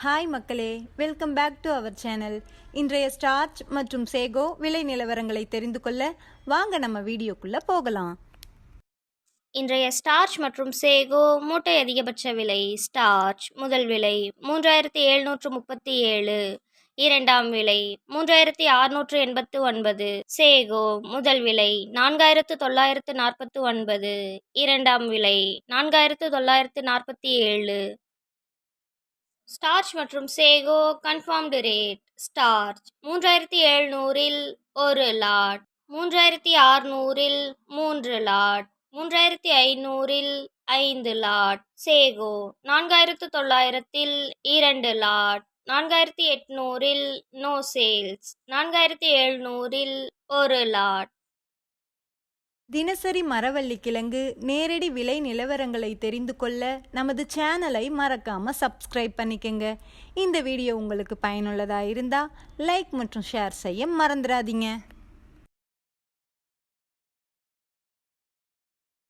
Hi மக்களே, welcome back to our channel. இன்றைய starch மற்றும் சேகோ விலை நிலவரங்களை தெரிந்து கொள்ள வாங்க நம்ம வீடியோக்குள்ள போகலாம். இன்றைய ஸ்டார்ச் மற்றும் சேகோ மூட்டை அதிகபட்ச விலை. ஸ்டார்ச் முதல் விலை 3737, இரண்டாம் விலை 3689. சேகோ முதல் விலை 4949, இரண்டாம் விலை 4947. ஸ்டார்ச் மற்றும் சேகோ கன்ஃபார்ம்டு ரேட். ஸ்டார்ச் 3700-இல் 1 லாட், 3600-இல் 3 லாட், 3500-இல் 5 லாட். சேகோ 4900-இல் 2 லாட், 4800-இல் நோ சேல்ஸ், 4700-இல் 1 லாட். தினசரி மரவள்ளி கிழங்கு நேரடி விலை நிலவரங்களை தெரிந்து கொள்ள நமது சேனலை மறக்காம சப்ஸ்கிரைப் பண்ணிக்கங்க. இந்த வீடியோ உங்களுக்கு பயனுள்ளதா இருந்தா லைக் மற்றும் ஷேர் செய்ய மறந்துடாதீங்க.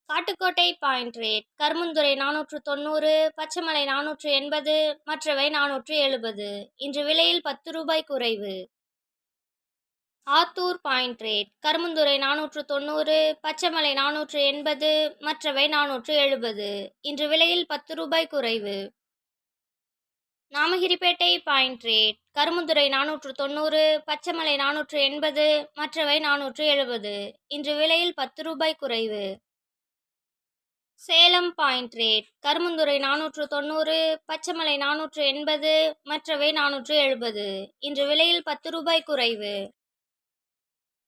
Kattukottai point rate. கருமந்துறை 490, பச்சைமலை 480, மற்றவை 470. இன்று விலையில் 10 ரூபாய் குறைவு. Attur point rate. கருமந்துறை 490, பச்சைமலை 480, மற்றவை 470. இன்று விலையில் 10 ரூபாய் குறைவு. Namagiripettai point rate. கருமந்துறை 490, பச்சைமலை 480, மற்றவை 470. இன்று விலையில் 10 ரூபாய் குறைவு. Salem point rate. கருமந்துறை 490, பச்சைமலை 480, மற்றவை 470. இன்று விலையில் 10 ரூபாய் குறைவு.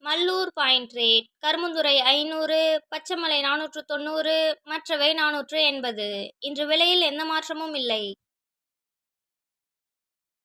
Mallur point rate. கருமந்துறை 500, பச்சைமலை 490, மற்றவை 480. இன்று விலையில் எந்த மாற்றமும் இல்லை.